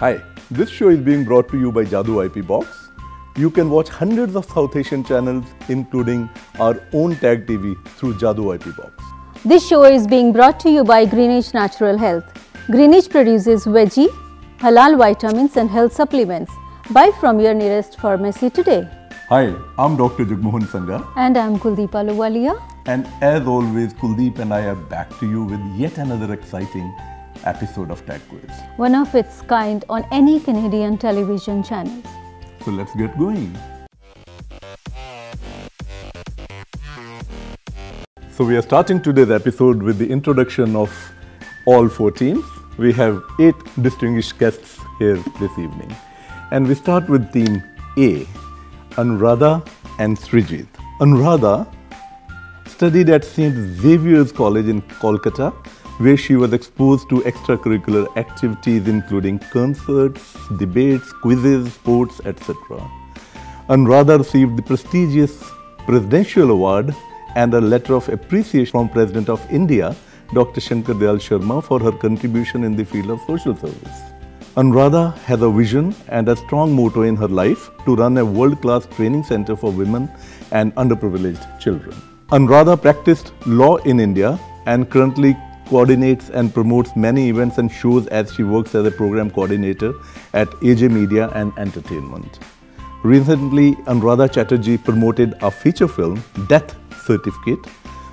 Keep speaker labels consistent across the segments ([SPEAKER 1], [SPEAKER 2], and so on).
[SPEAKER 1] Hi, this show is being brought to you by Jadoo IP Box. You can watch hundreds of South Asian channels, including our own Tag TV through Jadoo IP Box.
[SPEAKER 2] This show is being brought to you by Greenwich Natural Health. Greenwich produces veggie, halal vitamins and health supplements. Buy from your nearest pharmacy today.
[SPEAKER 1] Hi, I'm Dr. Jagmohan Sangha.
[SPEAKER 2] And I'm Kuldeep Ahluwalia.
[SPEAKER 1] And as always, Kuldeep and I are back to you with yet another exciting episode of Tag Quiz.
[SPEAKER 2] One of its kind on any Canadian television channel.
[SPEAKER 1] So let's get going. So we are starting today's episode with the introduction of all 4 teams. We have 8 distinguished guests here this evening. And we start with team A, Anuradha and Srijit. Anuradha studied at St. Xavier's College in Kolkata, where she was exposed to extracurricular activities including concerts, debates, quizzes, sports, etc. Anuradha received the prestigious Presidential Award and a letter of appreciation from President of India, Dr. Shankar Dayal Sharma, for her contribution in the field of social service. Anuradha has a vision and a strong motto in her life to run a world-class training center for women and underprivileged children. Anuradha practiced law in India and currently coordinates and promotes many events and shows as she works as a program coordinator at AJ Media and Entertainment. Recently, Anuradha Chatterjee promoted a feature film, Death Certificate,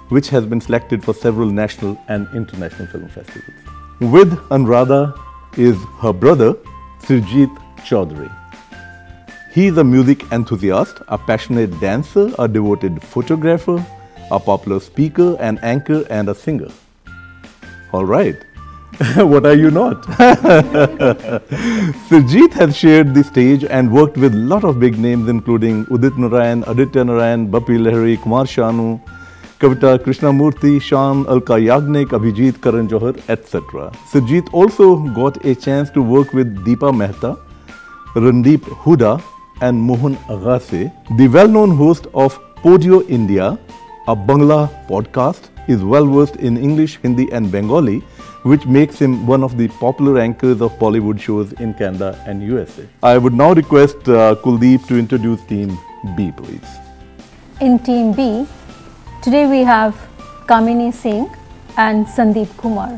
[SPEAKER 1] which has been selected for several national and international film festivals. With Anuradha is her brother, Srijit Chaudhary. He is a music enthusiast, a passionate dancer, a devoted photographer, a popular speaker, an anchor, and a singer. All right. What are you not? Srijit has shared the stage and worked with a lot of big names including Udit Narayan, Aditya Narayan, Bappi Lahiri, Kumar Sanu, Kavita Krishnamurthy, Shan, Alka Yagnik, Abhijit Karan Johar, etc. Srijit also got a chance to work with Deepa Mehta, Randeep Huda and Mohan Agassi. The well-known host of Podio India, a Bangla podcast, is well versed in English, Hindi and Bengali, which makes him one of the popular anchors of Bollywood shows in Canada and USA. I would now request Kuldeep to introduce team B, please.
[SPEAKER 2] In team B, today we have Kamini Singh and Sandeep Kumar.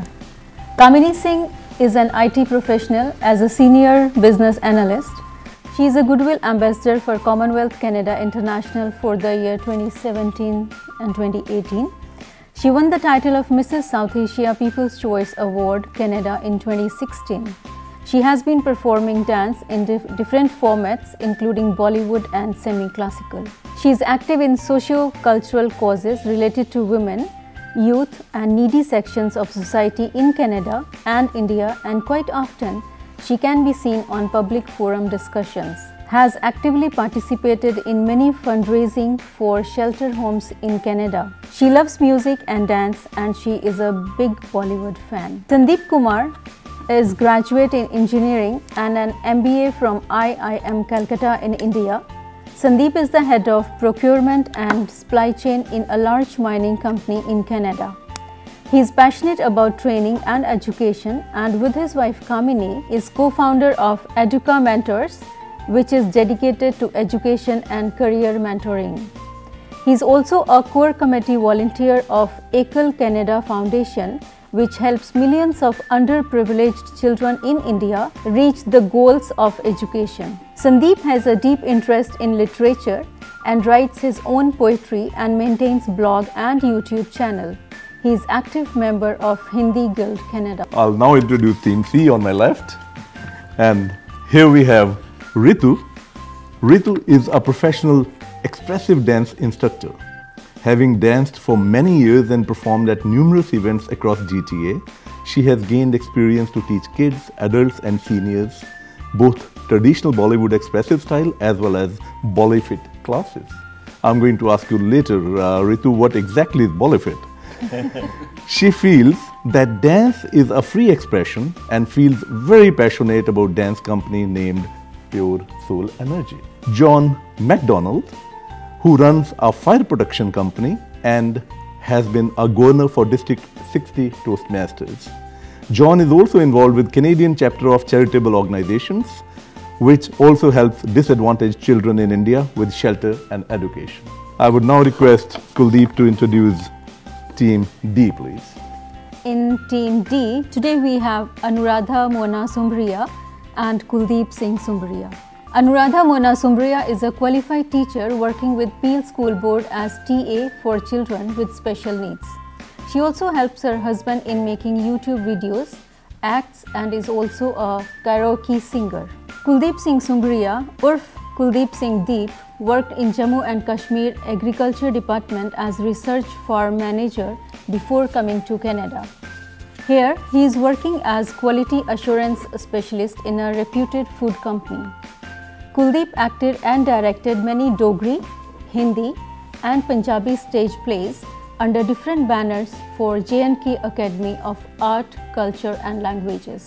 [SPEAKER 2] Kamini Singh is an IT professional as a senior business analyst. She is a Goodwill Ambassador for Commonwealth Canada International for the year 2017 and 2018. She won the title of Mrs. South Asia People's Choice Award, Canada in 2016. She has been performing dance in different formats including Bollywood and semi-classical. She is active in socio-cultural causes related to women, youth and needy sections of society in Canada and India, and quite often she can be seen on public forum discussions. Has actively participated in many fundraising for shelter homes in Canada. She loves music and dance and she is a big Bollywood fan. Sandeep Kumar is graduate in engineering and an MBA from IIM Calcutta in India. Sandeep is the head of procurement and supply chain in a large mining company in Canada. He is passionate about training and education, and with his wife Kamini is co-founder of Educa Mentors, which is dedicated to education and career mentoring. He is also a core committee volunteer of Ekal Canada Foundation, which helps millions of underprivileged children in India reach the goals of education. Sandeep has a deep interest in literature and writes his own poetry and maintains blog and YouTube channel. He is active member of Hindi Guild Canada.
[SPEAKER 1] I'll now introduce team C on my left. And here we have Ritu. Ritu is a professional expressive dance instructor. Having danced for many years and performed at numerous events across GTA, she has gained experience to teach kids, adults and seniors both traditional Bollywood expressive style as well as Bollyfit classes. I'm going to ask you later, Ritu, what exactly is Bollyfit? She feels that dance is a free expression and feels very passionate about dance company named Pure Soul Energy. John MacDonald, who runs a fire protection company and has been a governor for District 60 Toastmasters. John is also involved with Canadian chapter of charitable organizations, which also helps disadvantaged children in India with shelter and education. I would now request Kuldeep to introduce Team D, please.
[SPEAKER 2] In Team D, today we have Anuradha Mona Sumbria and Kuldeep Singh Sumbria. Anuradha Mona Sumbria is a qualified teacher working with Peel School Board as TA for children with special needs. She also helps her husband in making YouTube videos, acts, and is also a karaoke singer. Kuldeep Singh Sumbria, Urf Kuldeep Singh Deep, worked in Jammu and Kashmir Agriculture Department as Research Farm Manager before coming to Canada. Here, he is working as Quality Assurance Specialist in a reputed food company. Kuldeep acted and directed many Dogri, Hindi, and Punjabi stage plays under different banners for J&K Academy of Art, Culture and Languages.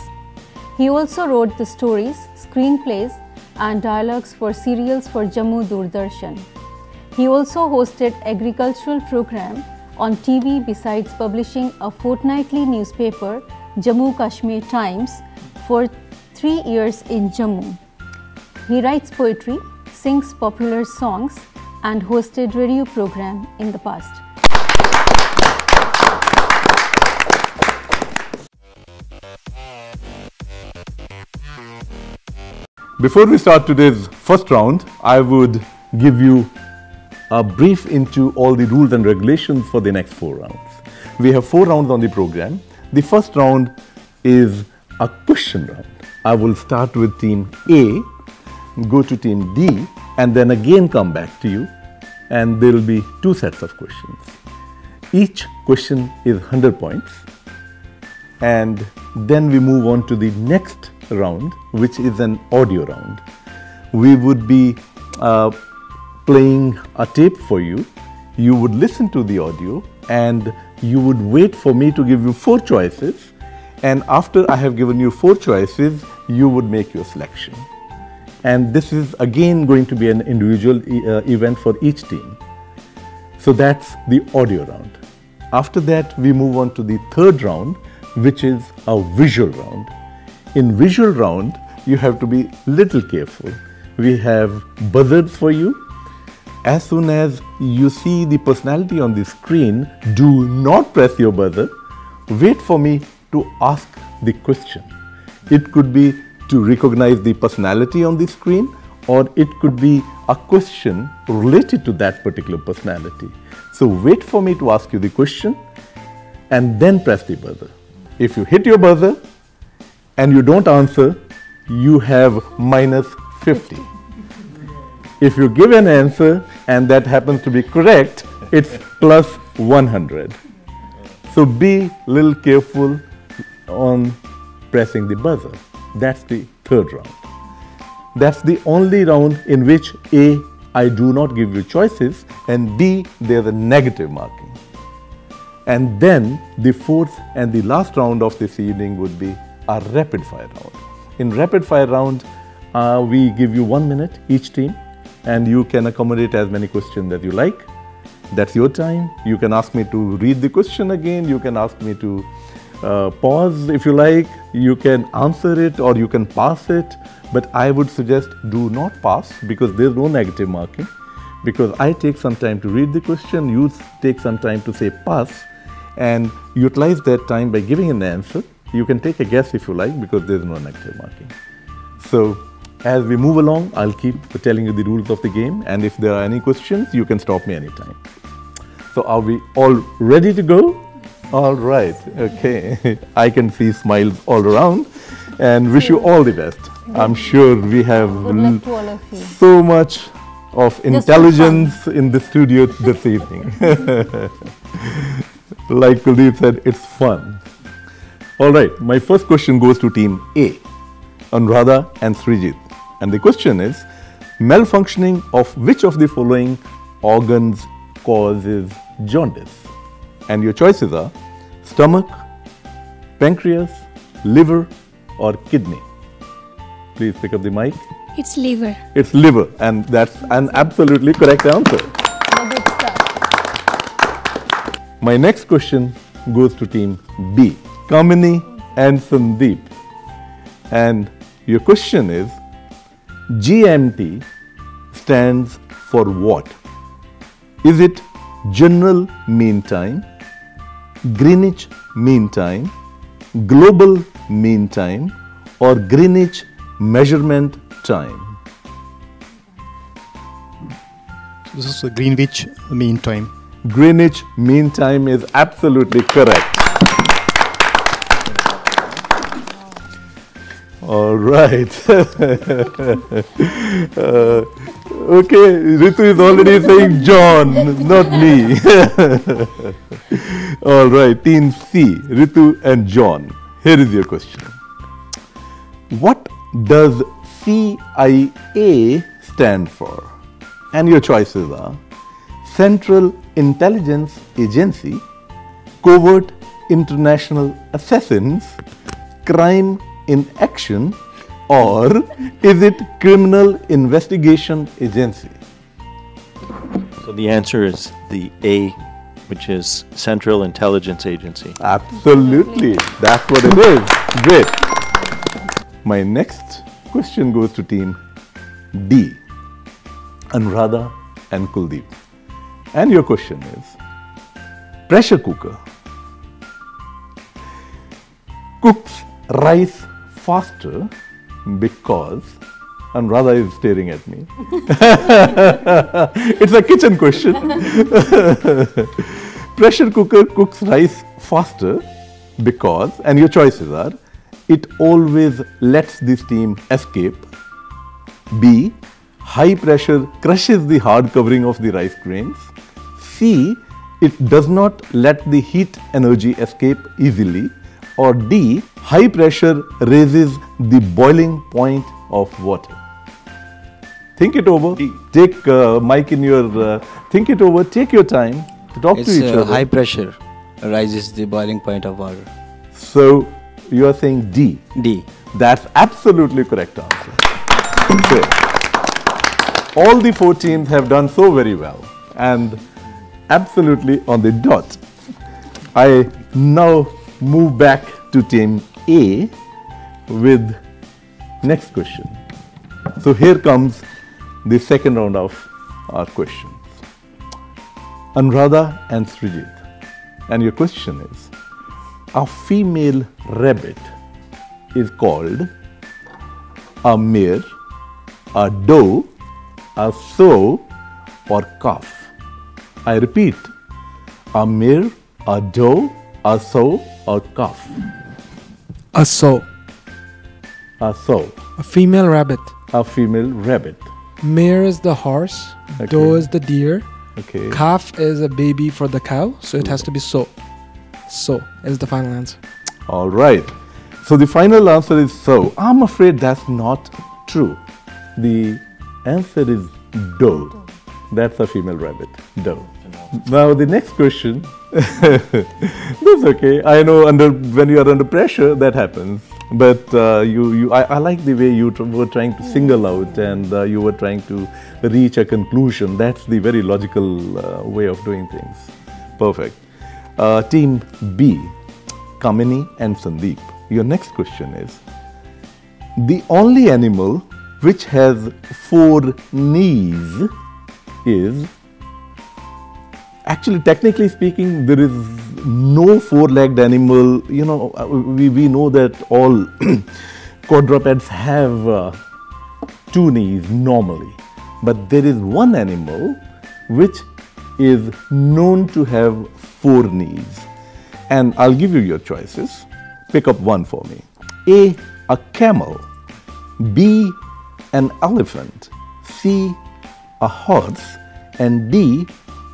[SPEAKER 2] He also wrote the stories, screenplays and dialogues for serials for Jammu Doordarshan. He also hosted agricultural program on TV besides publishing a fortnightly newspaper, Jammu Kashmir Times, for 3 years in Jammu. He writes poetry, sings popular songs and hosted radio program in the past.
[SPEAKER 1] Before we start today's first round, I would give you a brief into all the rules and regulations for the next 4 rounds. We have 4 rounds on the program. The first round is a question round. I will start with Team A, go to Team D, and then again come back to you, and there will be 2 sets of questions. Each question is 100 points, and then we move on to the next round, which is an audio round. We would be playing a tape for you. You would listen to the audio and you would wait for me to give you 4 choices, and after I have given you 4 choices, you would make your selection. And this is again going to be an individual event for each team. So that's the audio round. After that, we move on to the third round, which is a visual round. In visual round, you have to be little careful. We have buzzers for you. As soon as you see the personality on the screen, do not press your buzzer. Wait for me to ask the question. It could be to recognize the personality on the screen, or it could be a question related to that particular personality. So wait for me to ask you the question and then press the buzzer. If you hit your buzzer and you don't answer, you have -50. If you give an answer and that happens to be correct, it's +100. So be a little careful on pressing the buzzer. That's the third round. That's the only round in which A, I do not give you choices, and B, there's a negative marking. And then the fourth and the last round of this evening would be a rapid fire round. In rapid fire round, we give you 1 minute each team, and you can accommodate as many questions as you like. That's your time. You can ask me to read the question again. You can ask me to pause if you like. You can answer it or you can pass it. But I would suggest do not pass, because there's no negative marking. Because I take some time to read the question, you take some time to say pass, and utilize that time by giving an answer. You can take a guess if you like, because there's no negative marking. So as we move along, I'll keep telling you the rules of the game, and if there are any questions, you can stop me anytime. So are we all ready to go? All right, okay. I can see smiles all around, and wish you all the best. I'm sure we have so much of intelligence in the studio this evening. Like Kuldeep said, it's fun. All right, my first question goes to Team A, Anuradha and Srijit. And the question is, malfunctioning of which of the following organs causes jaundice? And your choices are stomach, pancreas, liver, or kidney. Please pick up the mic.
[SPEAKER 3] It's liver.
[SPEAKER 1] It's liver, and that's an absolutely correct answer.
[SPEAKER 2] Good stuff.
[SPEAKER 1] My next question goes to Team B. Kamini and Sandeep. And your question is, GMT stands for what? Is it General Mean Time, Greenwich Mean Time, Global Mean Time, or Greenwich Measurement Time?
[SPEAKER 3] This is the Greenwich Mean Time.
[SPEAKER 1] Greenwich Mean Time is absolutely correct. All right. Okay, Ritu is already saying John, not me. All right, Team C, Ritu and John. Here is your question. What does CIA stand for? And your choices are Central Intelligence Agency, Covert International Assassins, Crime in Action, or is it Criminal Investigation Agency?
[SPEAKER 4] So the answer is the A, which is Central Intelligence Agency.
[SPEAKER 1] Absolutely, that's what it is. Great. My next question goes to team D, Anuradha and Kuldeep. And your question is, pressure cooker cooks rice faster because, Anuradha is staring at me. It's a kitchen question. Pressure cooker cooks rice faster because, and your choices are, it always lets the steam escape. B, high pressure crushes the hard covering of the rice grains. C, it does not let the heat energy escape easily. Or D, high pressure raises the boiling point of water. Think it over.
[SPEAKER 4] D.
[SPEAKER 1] Take mic in your, think it over, take your time to talk to each other.
[SPEAKER 5] High pressure rises the boiling point of water.
[SPEAKER 1] So you are saying D.
[SPEAKER 5] D.
[SPEAKER 1] That's absolutely correct answer. Okay. All the four teams have done so very well and absolutely on the dot. I now move back to team A with next question. So here comes the second round of our questions. Anuradha and Srijit. And your question is, a female rabbit is called a mare, a doe, a sow, or calf. I repeat, a mare, a doe, a sow, or calf.
[SPEAKER 6] A sow.
[SPEAKER 1] A sow.
[SPEAKER 6] A female rabbit.
[SPEAKER 1] A female rabbit.
[SPEAKER 6] Mare is the horse.
[SPEAKER 1] Okay.
[SPEAKER 6] Doe is the deer.
[SPEAKER 1] Okay.
[SPEAKER 6] Calf is a baby for the cow. So it has to be sow. Sow is the final answer.
[SPEAKER 1] All right. So the final answer is sow. I'm afraid that's not true. The answer is doe. That's a female rabbit. Doe. Now the next question. That's okay. I know when you are under pressure, that happens. But I like the way you were trying to single out and you were trying to reach a conclusion. That's the very logical way of doing things. Perfect. Team B, Kamini and Sandeep. Your next question is, the only animal which has 4 knees is, actually technically speaking, there is no 4-legged animal. You know, we know that all quadrupeds have 2 knees normally. But there is one animal which is known to have 4 knees. And I'll give you your choices. Pick up one for me. A camel. B, an elephant. C, a horse. And D,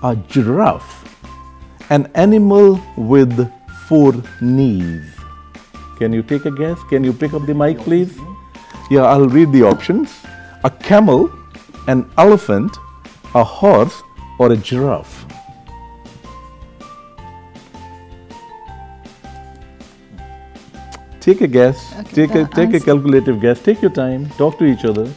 [SPEAKER 1] a giraffe. An animal with 4 knees. Can you take a guess? Can you pick up the mic, please? Yeah, I'll read the options. A camel, an elephant, a horse, or a giraffe. Take a guess.
[SPEAKER 2] Okay,
[SPEAKER 1] take a calculative guess. Take your time. Talk to each other.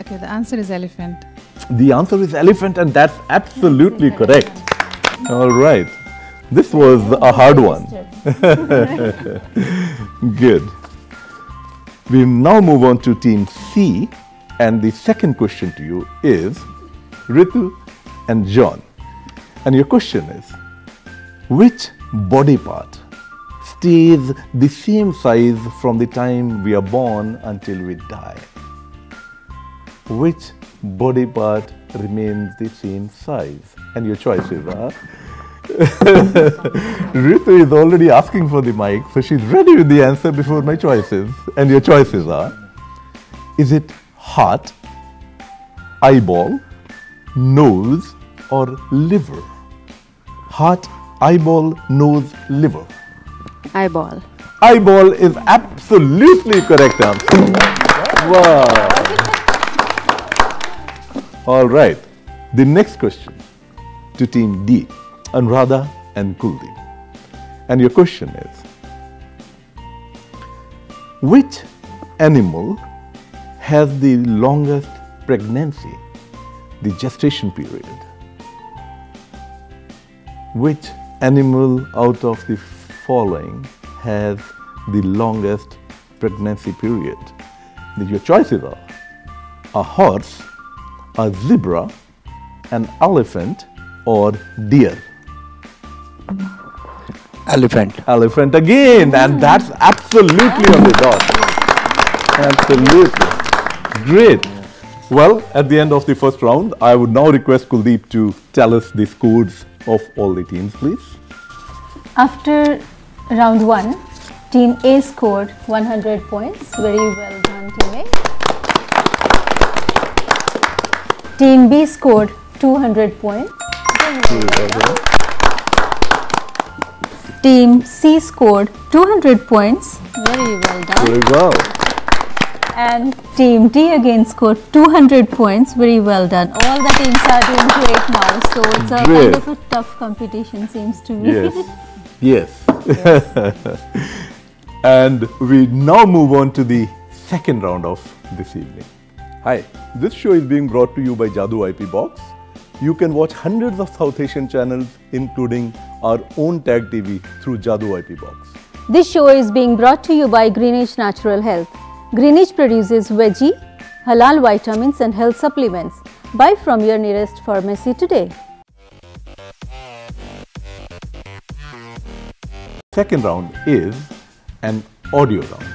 [SPEAKER 7] Okay, the answer is elephant.
[SPEAKER 1] The answer is elephant, and that's absolutely correct. All right. This was a hard one. Good. We now move on to team C, and the second question to you is Ritu and John. And your question is, which body part stays the same size from the time we are born until we die? Which body part remains the same size? And your choices are Ritu is already asking for the mic, so she's ready with the answer before my choices. And your choices are, is it heart, eyeball, nose, or liver? Heart, eyeball, nose, liver.
[SPEAKER 7] Eyeball.
[SPEAKER 1] Eyeball is absolutely correct answer. Wow. All right. The next question to team D, Anuradha and Kuldeep. And your question is, which animal has the longest pregnancy, the gestation period? Which animal out of the following has the longest pregnancy period? Your choices are a horse, a zebra, an elephant, or deer.
[SPEAKER 5] Elephant.
[SPEAKER 1] Elephant again, and that's absolutely on the dot. Absolutely. Great. Well, at the end of the first round, I would now request Kuldeep to tell us the scores of all the teams, please.
[SPEAKER 2] After round 1, team A scored 100 points. Very well done, team A. Team B scored 200 points. Very well done. Team C scored 200 points. Very well done.
[SPEAKER 1] Very well.
[SPEAKER 2] And team D again scored 200 points. Very well done. All the teams are doing great now. So it's a
[SPEAKER 1] Great.
[SPEAKER 2] kind of a tough competition, seems to me.
[SPEAKER 1] Yes. Yes. And we now move on to the second round of this evening. Hi, this show is being brought to you by Jadoo IP Box. You can watch hundreds of South Asian channels, including our own Tag TV through Jadoo IP Box.
[SPEAKER 2] This show is being brought to you by Greenage Natural Health. Greenage produces veggie, halal vitamins and health supplements. Buy from your nearest pharmacy today.
[SPEAKER 1] Second round is an audio round.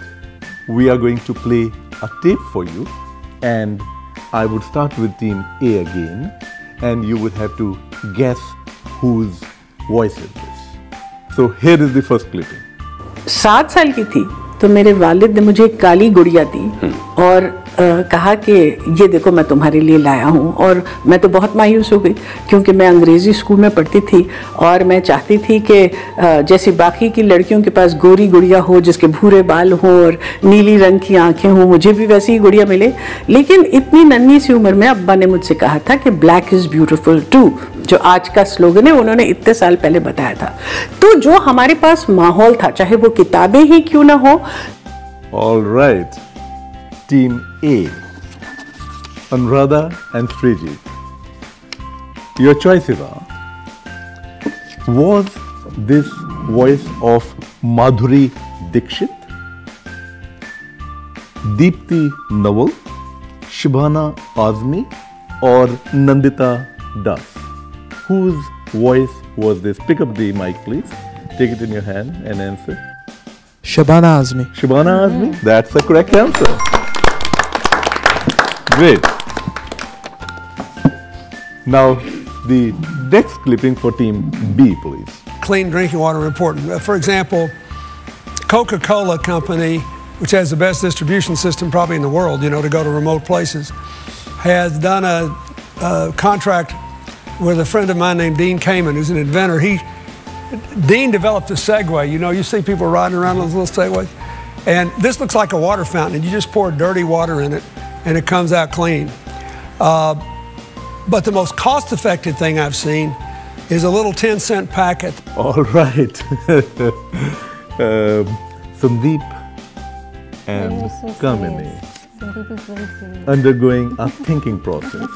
[SPEAKER 1] We are going to play a tape for you, and I would start with team A again, and you would have to guess whose voice is this. So here is the first clipping.
[SPEAKER 8] 7 साल की थी तो मेरे वालिद ने मुझे एक काली गुड़िया दी और कहा कि ये देखो मैं तुम्हारे लिए लाया हूँ। और मैं तो बहुत मायूस हो गई क्योंकि मैं अंग्रेज़ी स्कूल में पढ़ती थी और मैं चाहती थी कि जैसे बाकी की लड़कियों के पास गोरी गुड़िया हो जिसके भूरे बाल हों और नीली रंग की आंखें हों, मुझे भी वैसी ही गुड़िया मिले। लेकिन इतनी नन्ही सी उम्र में अब्बा ने मुझसे कहा था कि ब्लैक इज़ ब्यूटीफुल टू, जो आज का स्लोगन है उन्होंने इतने साल पहले बताया था। तो जो हमारे पास माहौल था, चाहे वो किताबें ही क्यों ना हो।
[SPEAKER 1] All right. Team A, Anuradha and Srijit. Your choices are, was this voice of Madhuri Dixit, Deepti Nawal, Shibana Azmi, or Nandita Das? Whose voice was this? Pick up the mic, please. Take it in your hand and answer.
[SPEAKER 6] Shabana Azmi.
[SPEAKER 1] Shibana Azmi? That's the correct answer. Great. Now, the next clipping for team B, please.
[SPEAKER 9] Clean drinking water important. For example, Coca-Cola Company, which has the best distribution system probably in the world, you know, to go to remote places, has done a contract with a friend of mine named Dean Kamen, who's an inventor. Dean developed a Segway. You know, you see people riding around those little Segways. And this looks like a water fountain, and you just pour dirty water in it, and it comes out clean. But the most cost-effective thing I've seen is a little 10-cent packet.
[SPEAKER 1] All right. Sandeep and Kamini
[SPEAKER 2] Sandeep is very serious.
[SPEAKER 1] undergoing a thinking process.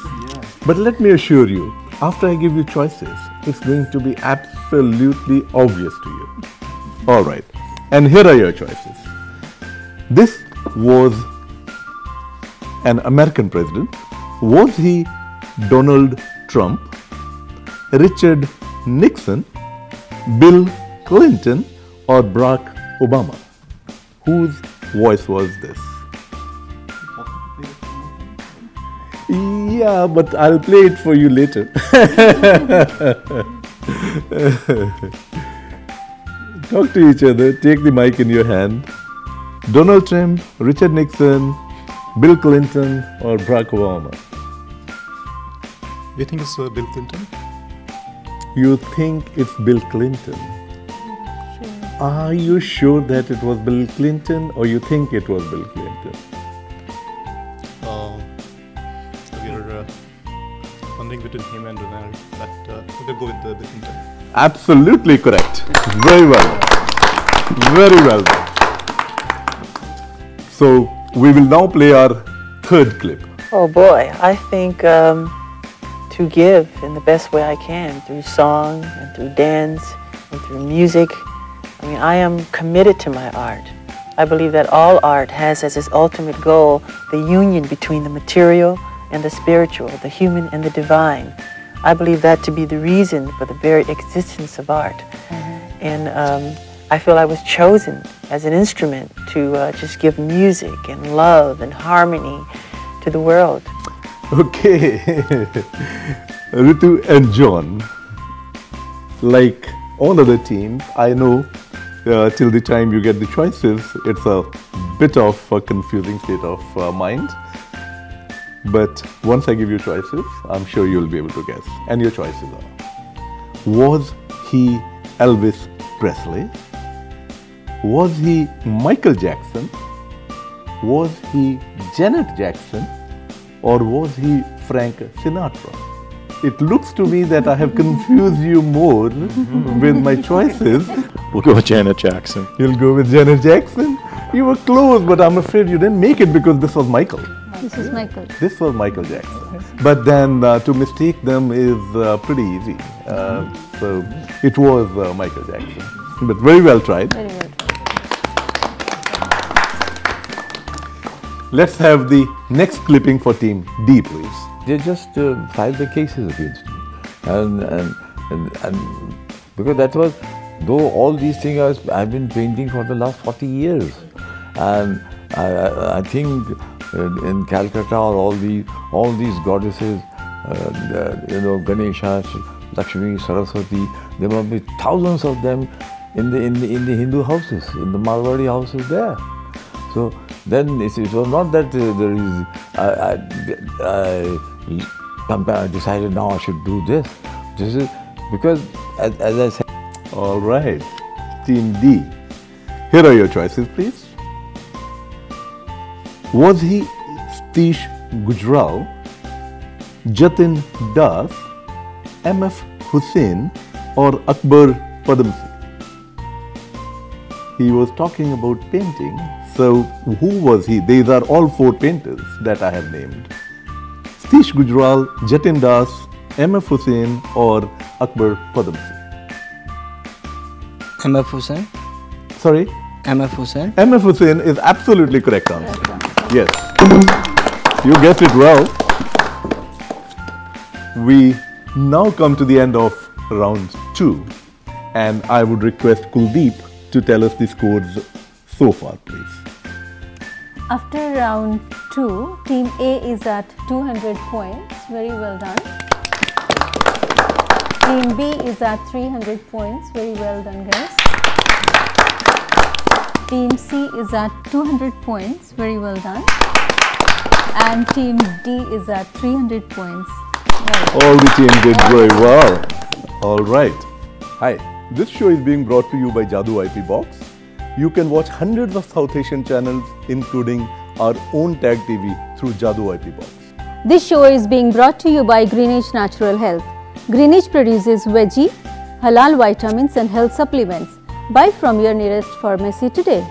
[SPEAKER 1] But let me assure you, after I give you choices, it's going to be absolutely obvious to you. All right, and here are your choices. This was an American president. Was he Donald Trump, Richard Nixon, Bill Clinton, or Barack Obama? Whose voice was this? Yeah, but I'll play it for you later. Talk to each other, take the mic in your hand. Donald Trump, Richard Nixon, Bill Clinton, or Barack Obama?
[SPEAKER 3] You think it's Bill Clinton?
[SPEAKER 1] You think it's Bill Clinton? Are you sure that it was Bill Clinton, or you think it was Bill Clinton?
[SPEAKER 3] We're funding between him and Donald, but we'll go with Bill Clinton.
[SPEAKER 1] Absolutely correct. Very well. Very well done. So we will now play our third clip.
[SPEAKER 7] Oh boy, I think to give in the best way I can through song and through dance and through music. I mean, I am committed to my art. I believe that all art has as its ultimate goal the union between the material and the spiritual, the human and the divine. I believe that to be the reason for the very existence of art. And I feel I was chosen as an instrument to just give music and love and harmony to the world.
[SPEAKER 1] Okay. Ritu and John, like all other teams, I know till the time you get the choices, it's a bit of a confusing state of mind. But once I give you choices, I'm sure you'll be able to guess. And your choices are: was he Elvis Presley? Was he Michael Jackson? Was he Janet Jackson? Or was he Frank Sinatra? It looks to me that I have confused you more with my choices.
[SPEAKER 4] We'll go with Janet Jackson.
[SPEAKER 1] You'll go with Janet Jackson? You were close, but I'm afraid you didn't make it because this was Michael.
[SPEAKER 2] This is Michael.
[SPEAKER 1] This was Michael Jackson. But then to mistake them is pretty easy. So it was Michael Jackson. But very well tried.
[SPEAKER 2] Very well tried.
[SPEAKER 1] Let's have the next clipping for Team D, please.
[SPEAKER 10] They just filed the cases against me. And because that was, though all these things I've been painting for the last 40 years. And I think in Calcutta, all these goddesses, Ganesha, Lakshmi, Saraswati, there must be thousands of them in the Hindu houses, in the Marwadi houses there. So then it was not that I decided now I should do this. This is because, as I said.
[SPEAKER 1] All right, Team D. Here are your choices, please. Was he Satish Gujral, Jatin Das, M.F. Hussain, or Akbar Padamsee? He was talking about painting. So who was he? These are all four painters that I have named. Satish Gujral, Jatin Das, M.F. Hussain, or Akbar Padamsee?
[SPEAKER 5] M.F. Hussain.
[SPEAKER 1] Sorry?
[SPEAKER 5] M.F. Hussain.
[SPEAKER 1] M.F. Hussain is absolutely correct answer. Yes. You guessed it well. We now come to the end of round 2. And I would request Kuldeep to tell us the scores so far, please.
[SPEAKER 2] After round 2, Team A is at 200 points. Very well done. Team B is at 300 points. Very well done, guys. Team C is at 200 points. Very well done. And Team D is at 300 points. Well,
[SPEAKER 1] all the team did very well. All right. Hi. This show is being brought to you by Jadoo IP Box. You can watch hundreds of South Asian channels, including our own Tag TV through Jadoo IP Box.
[SPEAKER 2] this show is being brought to you by Greenwich Natural Health. Greenwich produces veggie, halal vitamins and health supplements. Buy from your nearest pharmacy today.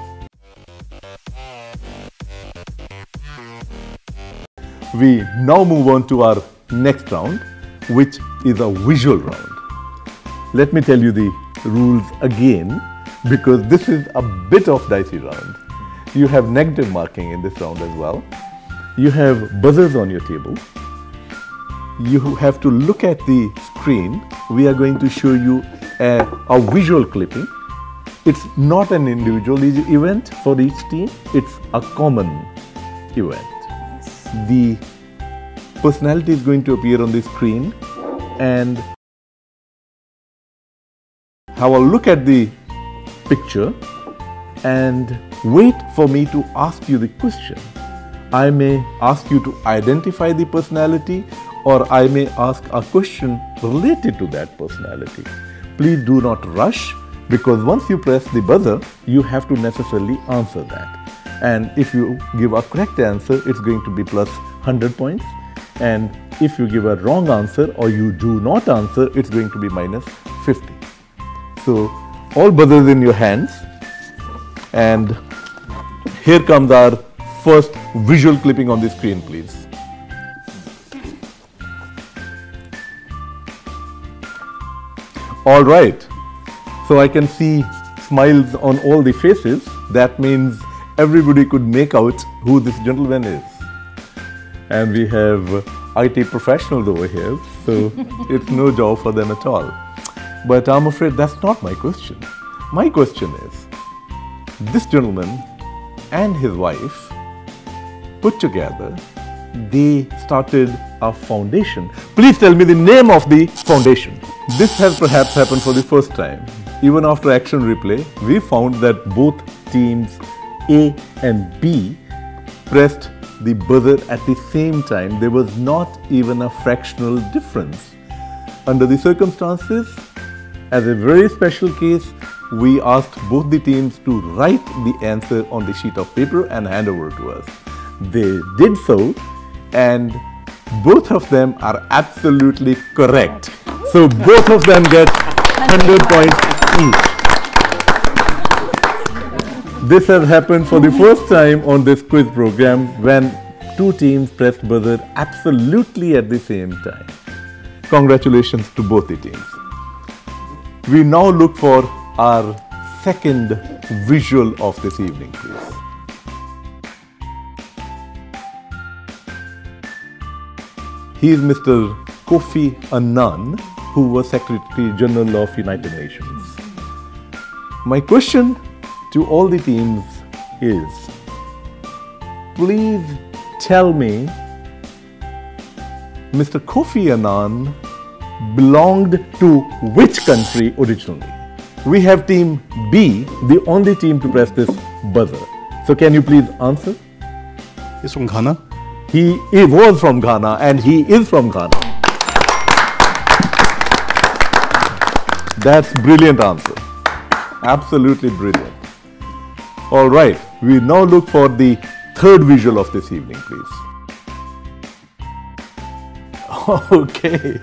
[SPEAKER 1] We now move on to our next round, which is a visual round. Let me tell you the rules again, because this is a bit of dicey round. You have negative marking in this round as well. You have buzzers on your table. You have to look at the screen. We are going to show you a visual clipping. It's not an individual event for each team, it's a common event. The personality is going to appear on the screen, and have a look at the picture and wait for me to ask you the question. I may ask you to identify the personality, or I may ask a question related to that personality. Please do not rush, because once you press the buzzer, you have to necessarily answer that. And if you give a correct answer, it's going to be plus 100 points. And if you give a wrong answer or you do not answer, it's going to be minus 50. So all buzzers in your hands. And here comes our first visual clipping on the screen, please. All right. So I can see smiles on all the faces. That means everybody could make out who this gentleman is. And we have IT professionals over here, so it's no job for them at all. But I'm afraid that's not my question. My question is, this gentleman and his wife put together, they started a foundation. Please tell me the name of the foundation. This has perhaps happened for the first time. Even after action replay, we found that both teams A and B pressed the buzzer at the same time. There was not even a fractional difference. Under the circumstances, as a very special case, we asked both the teams to write the answer on the sheet of paper and hand over to us. They did so, and both of them are absolutely correct. So both of them get 100 points each. This has happened for the first time on this quiz program, when two teams pressed buzzer absolutely at the same time. Congratulations to both the teams. We now look for our second visual of this evening, please. He is Mr. Kofi Annan, who was Secretary General of United Nations. My question to all the teams is, please tell me, Mr. Kofi Annan belonged to which country originally? We have team B, the only team to press this buzzer. So can you please answer?
[SPEAKER 3] He's from Ghana.
[SPEAKER 1] He was from Ghana, and he is from Ghana. That's brilliant answer. Absolutely brilliant. All right, we now look for the third visual of this evening, please. Okay.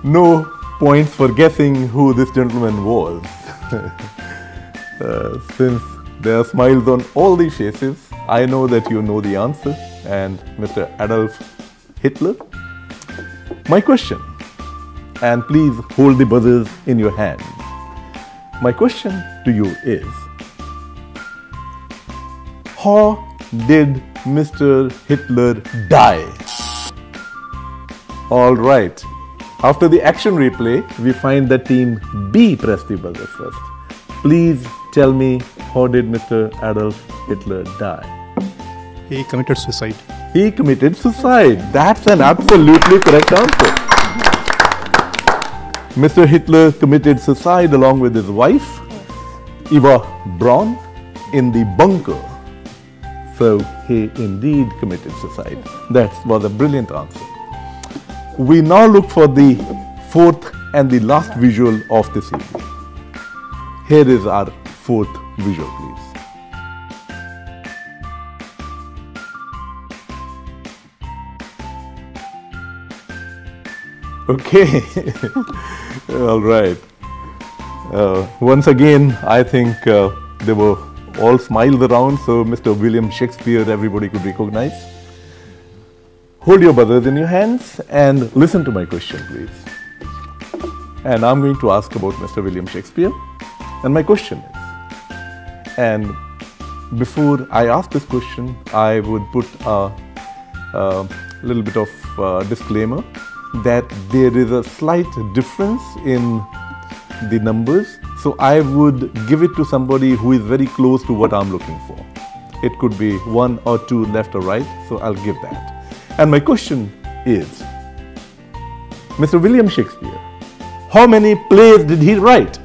[SPEAKER 1] No points for guessing who this gentleman was. Since there are smiles on all the faces, I know that you know the answer. And Mr. Adolf Hitler. My question, and please hold the buzzers in your hand. My question to you is, how did Mr. Hitler die? All right. After the action replay, we find that team B pressed the buzzer first. Please tell me, how did Mr. Adolf Hitler die?
[SPEAKER 3] He committed suicide.
[SPEAKER 1] He committed suicide. That's an absolutely correct answer. Mr. Hitler committed suicide along with his wife, Eva Braun, in the bunker. So he indeed committed suicide. That was a brilliant answer. We now look for the fourth and the last visual of this evening. Here is our fourth visual, please. Okay. All right. Once again, I think they were all smiles around, so Mr. William Shakespeare everybody could recognize. hold your buzzers in your hands and listen to my question, please. And I'm going to ask about Mr. William Shakespeare. And my question is, and before I ask this question, I would put a little bit of disclaimer that there is a slight difference in the numbers. So I would give it to somebody who is very close to what I'm looking for. It could be 1 or 2 left or right, so I'll give that. And my question is, Mr. William Shakespeare, how many plays did he write?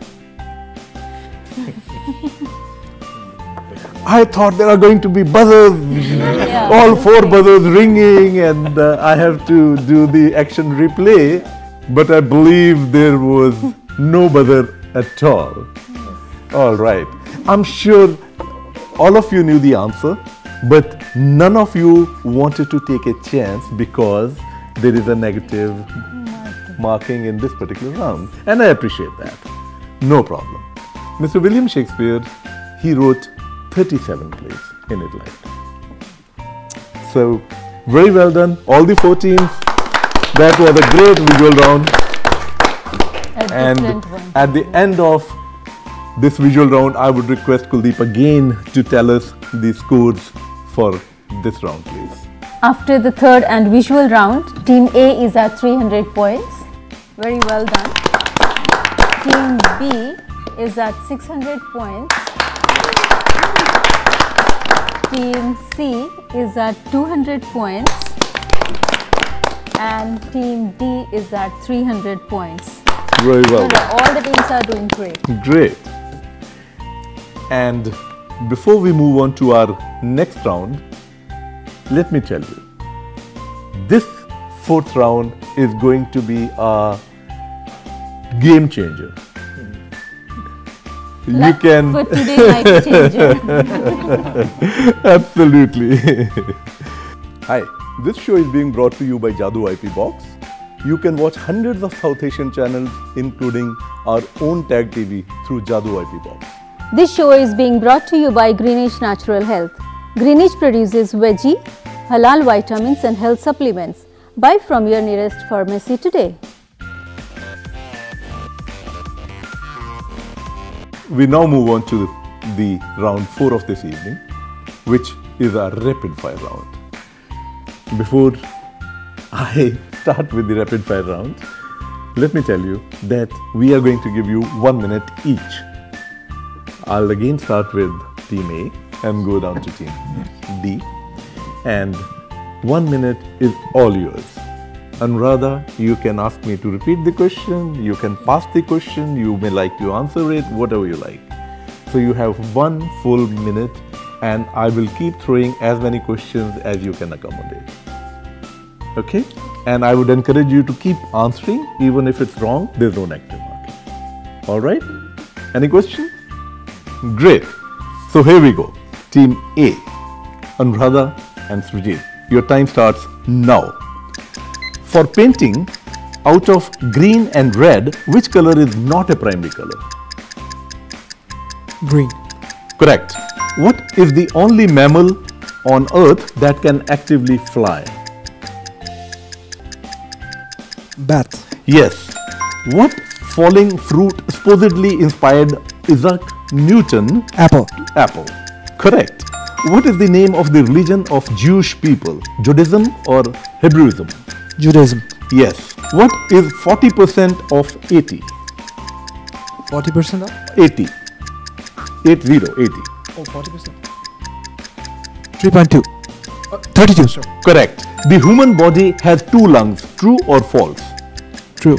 [SPEAKER 1] I thought there are going to be buzzers, all 4 buzzers ringing, and I have to do the action replay, but I believe there was no buzzer at all. All right. I'm sure all of you knew the answer, but none of you wanted to take a chance because there is a negative marking in this particular round. And I appreciate that. No problem. Mr. William Shakespeare, he wrote 37 plays in his lifetime. So, very well done, all the 4 teams. That was a great visual round. And at the end of this visual round, I would request Kuldeep again to tell us the scores for this round, please.
[SPEAKER 2] After the third and visual round, Team A is at 300 points. Very well done. Team B is at 600 points. Team C is at 200 points. And Team D is at 300 points.
[SPEAKER 1] Very well.
[SPEAKER 2] All the teams are doing great.
[SPEAKER 1] Great. And before we move on to our next round, let me tell you, this 4th round is going to be a game changer. You can
[SPEAKER 2] for today night changer.
[SPEAKER 1] Absolutely. Hi, this show is being brought to you by Jadoo IP Box. You can watch hundreds of South Asian channels, including our own Tag TV through Jadoo IP Box.
[SPEAKER 2] This show is being brought to you by Greenwich Natural Health. Greenwich produces veggie, halal vitamins and health supplements. Buy from your nearest pharmacy today.
[SPEAKER 1] We now move on to the round 4 of this evening, which is a rapid fire round. Before I start with the rapid fire round, let me tell you that we are going to give you 1 minute each. I'll again start with Team A and go down to Team D. And 1 minute is all yours. Anuradha, you can ask me to repeat the question, you can pass the question, you may like to answer it, whatever you like. So you have 1 full minute and I will keep throwing as many questions as you can accommodate. Okay? And I would encourage you to keep answering, even if it's wrong, there's no negative marking. Alright? Any questions? Great. So here we go. Team A, Anuradha and Srijit. Your time starts now. For painting, out of green and red, which color is not a primary color?
[SPEAKER 6] Green.
[SPEAKER 1] Correct. What is the only mammal on earth that can actively fly?
[SPEAKER 6] Bat.
[SPEAKER 1] Yes. What falling fruit supposedly inspired Isaac Newton?
[SPEAKER 6] Apple.
[SPEAKER 1] Apple. Correct. What is the name of the religion of Jewish people? Judaism or Hebrewism?
[SPEAKER 6] Judaism.
[SPEAKER 1] Yes. What is 40% of 80?
[SPEAKER 6] 40% of?
[SPEAKER 1] 80. 80.
[SPEAKER 6] Oh, 40%. 3.2. 32, sir.
[SPEAKER 1] Correct. The human body has 2 lungs. True or false?
[SPEAKER 6] True.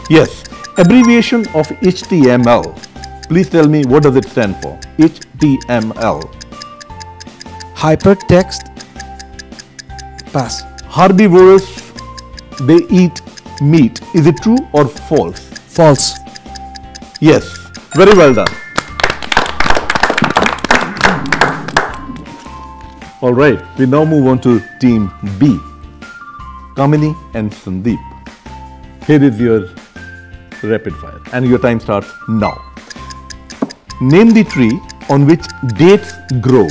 [SPEAKER 1] Yes. Abbreviation of HTML. Please tell me, what does it stand for? HTML.
[SPEAKER 6] Hypertext. Pass.
[SPEAKER 1] Herbivorous, they eat meat. Is it true or false?
[SPEAKER 6] False.
[SPEAKER 1] Yes. Very well done. All right. We now move on to Team B. Kamini and Sandeep. Here is your rapid fire and your time starts now. Name the tree on which dates grow.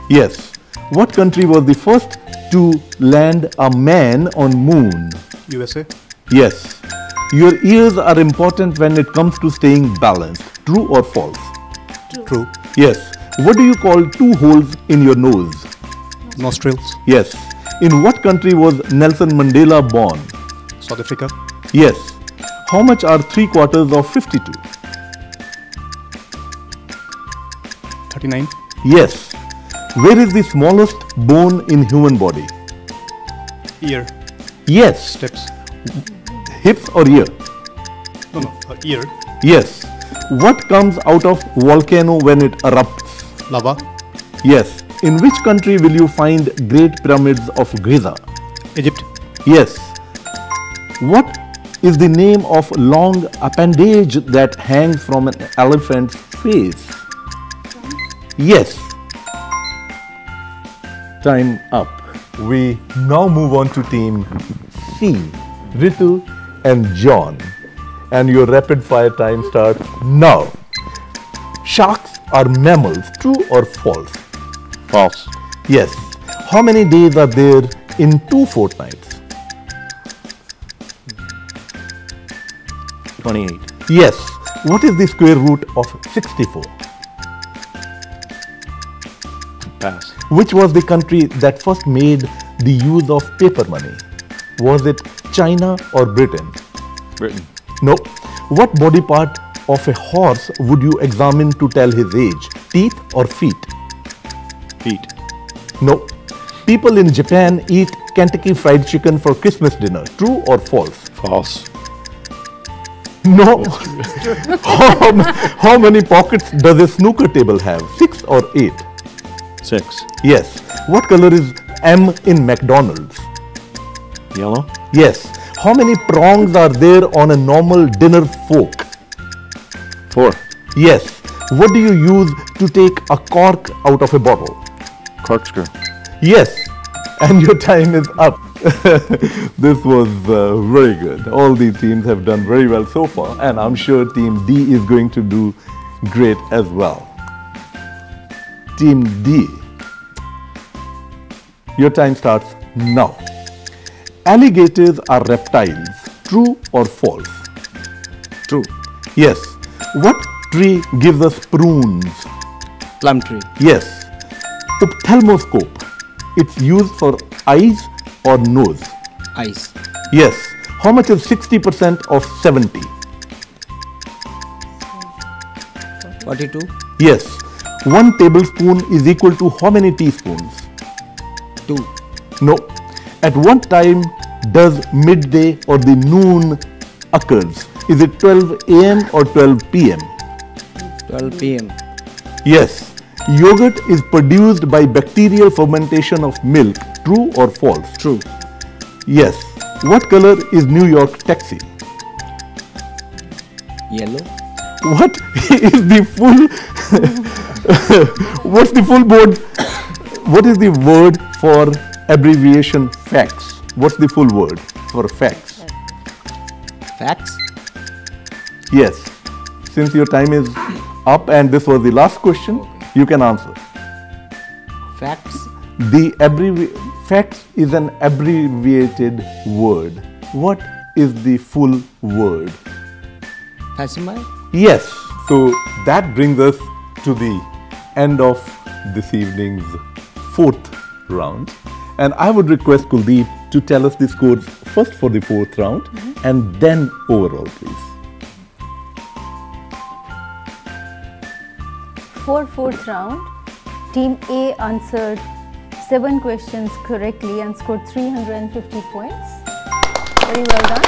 [SPEAKER 1] Yes. What country was the first to land a man on moon?
[SPEAKER 3] USA.
[SPEAKER 1] Yes. Your ears are important when it comes to staying balanced. True or false?
[SPEAKER 3] True.
[SPEAKER 1] Yes. What do you call two holes in your nose?
[SPEAKER 3] Nostrils.
[SPEAKER 1] Yes. In what country was Nelson Mandela born?
[SPEAKER 3] South Africa.
[SPEAKER 1] Yes. How much are 3/4 of 52?
[SPEAKER 3] 39.
[SPEAKER 1] Yes. Where is the smallest bone in human body?
[SPEAKER 3] Ear.
[SPEAKER 1] Yes.
[SPEAKER 3] Steps.
[SPEAKER 1] Hips or ear?
[SPEAKER 3] No, ear.
[SPEAKER 1] Yes. What comes out of volcano when it erupts?
[SPEAKER 3] Lava.
[SPEAKER 1] Yes. In which country will you find Great Pyramids of Giza?
[SPEAKER 3] Egypt.
[SPEAKER 1] Yes. What is the name of long appendage that hangs from an elephant's face? Yes. Time up. We now move on to team C, Ritu and John. And your rapid fire time starts now. Sharks are mammals, true or false?
[SPEAKER 4] False.
[SPEAKER 1] Yes. How many days are there in 2 fortnights?
[SPEAKER 4] 28.
[SPEAKER 1] Yes. What is the square root of 64?
[SPEAKER 4] Pass.
[SPEAKER 1] Which was the country that first made the use of paper money? Was it China or Britain?
[SPEAKER 4] Britain.
[SPEAKER 1] No. What body part of a horse would you examine to tell his age? Teeth or feet?
[SPEAKER 4] Feet.
[SPEAKER 1] No. People in Japan eat Kentucky Fried Chicken for Christmas dinner. True or false?
[SPEAKER 4] False.
[SPEAKER 1] No. How many pockets does a snooker table have? 6 or 8?
[SPEAKER 4] 6.
[SPEAKER 1] Yes. What color is M in McDonald's?
[SPEAKER 4] Yellow.
[SPEAKER 1] Yes. How many prongs are there on a normal dinner fork?
[SPEAKER 4] 4.
[SPEAKER 1] Yes. What do you use to take a cork out of a bottle?
[SPEAKER 4] Corkscrew.
[SPEAKER 1] Yes. And your time is up. This was very good. All the teams have done very well so far, and I'm sure Team D is going to do great as well. Team D. Your time starts now. Alligators are reptiles. True or false?
[SPEAKER 5] True.
[SPEAKER 1] Yes. What tree gives us prunes?
[SPEAKER 5] Plum tree.
[SPEAKER 1] Yes. Ophthalmoscope. It's used for eyes or nose?
[SPEAKER 5] Eyes.
[SPEAKER 1] Yes. How much is 60% of 70?
[SPEAKER 5] 42.
[SPEAKER 1] Yes. 1 tablespoon is equal to how many teaspoons?
[SPEAKER 5] 2.
[SPEAKER 1] No. At what time does midday or the noon occurs? Is it 12 a.m. or 12 p.m.?
[SPEAKER 5] 12 p.m.
[SPEAKER 1] Yes. Yogurt is produced by bacterial fermentation of milk. True or false?
[SPEAKER 5] True.
[SPEAKER 1] Yes. What color is New York taxi?
[SPEAKER 5] Yellow.
[SPEAKER 1] What is the full what's the full word? What is the word for abbreviation facts? What's the full word for facts?
[SPEAKER 5] Facts.
[SPEAKER 1] Yes. Since your time is up and this was the last question, you can answer.
[SPEAKER 5] Facts.
[SPEAKER 1] The facts is an abbreviated word. What is the full word?
[SPEAKER 5] Facsimile.
[SPEAKER 1] Yes. So that brings us to the end of this evening's 4th round. And I would request Kuldeep to tell us the scores first for the 4th round and then overall, please.
[SPEAKER 2] For 4th round, Team A answered 7 questions correctly and scored 350 points. Very well done.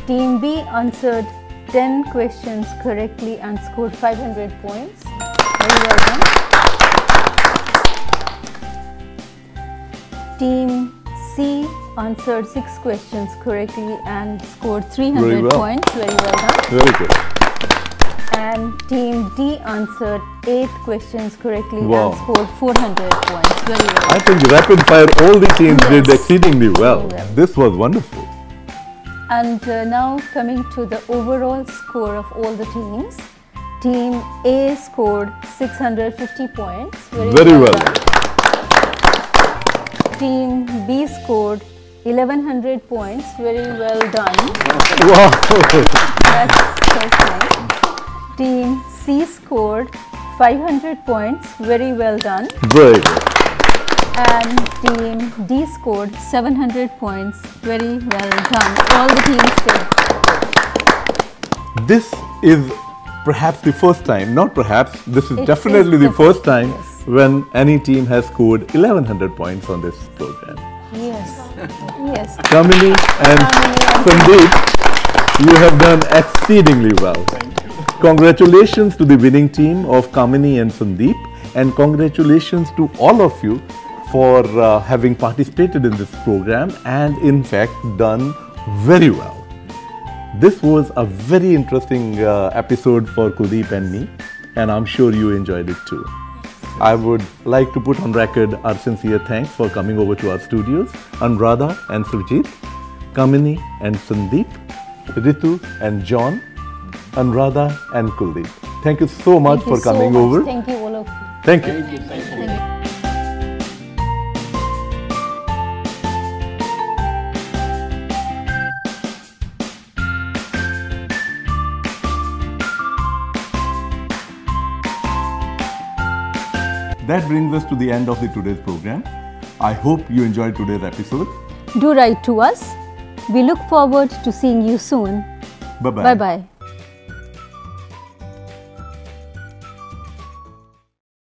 [SPEAKER 2] Team B answered 10 questions correctly and scored 500 points. Very well done. Team C answered 6 questions correctly and scored 300
[SPEAKER 1] Very well.
[SPEAKER 2] points. Very well done.
[SPEAKER 1] Very good.
[SPEAKER 2] And Team D answered 8 questions correctly
[SPEAKER 1] Wow.
[SPEAKER 2] and scored 400 points. Very well.
[SPEAKER 1] I think rapid fire, all the teams did
[SPEAKER 2] Yes.
[SPEAKER 1] exceedingly well.
[SPEAKER 2] Very well.
[SPEAKER 1] This was wonderful.
[SPEAKER 2] And now coming to the overall score of all the teams. Team A scored 650 points.
[SPEAKER 1] Very well.
[SPEAKER 2] done. Team B scored 1100 points. Very well done.
[SPEAKER 1] Wow.
[SPEAKER 2] That's so nice. Team C scored 500 points. Very well done.
[SPEAKER 1] Very good.
[SPEAKER 2] And Team D scored 700 points. Very well done. All the teams did.
[SPEAKER 1] This is perhaps the first time, not perhaps, this is
[SPEAKER 2] It
[SPEAKER 1] definitely
[SPEAKER 2] is
[SPEAKER 1] the
[SPEAKER 2] the
[SPEAKER 1] first
[SPEAKER 2] first,
[SPEAKER 1] time
[SPEAKER 2] yes.
[SPEAKER 1] when any team has scored 1100 points on this program.
[SPEAKER 2] Yes. Yes.
[SPEAKER 1] Kamini and Sandeep, you have done exceedingly well. Congratulations to the winning team of Kamini and Sandeep, and congratulations to all of you for having participated in this program and in fact done very well. This was a very interesting episode for Kuldeep and me, and I'm sure you enjoyed it too. I would like to put on record our sincere thanks for coming over to our studios, Anuradha and Surjit, Kamini and Sandeep, Ritu and John, Anuradha and Kuldeep. Thank you so much
[SPEAKER 2] Thank you
[SPEAKER 1] for coming
[SPEAKER 2] so much.
[SPEAKER 1] over.
[SPEAKER 2] Thank you, all of you.
[SPEAKER 1] Thank you.
[SPEAKER 2] Thank you.
[SPEAKER 1] That brings us to the end of today's program. I hope you enjoyed today's episode.
[SPEAKER 2] Do write to us. We look forward to seeing you soon.
[SPEAKER 1] Bye-bye.
[SPEAKER 2] Bye-bye.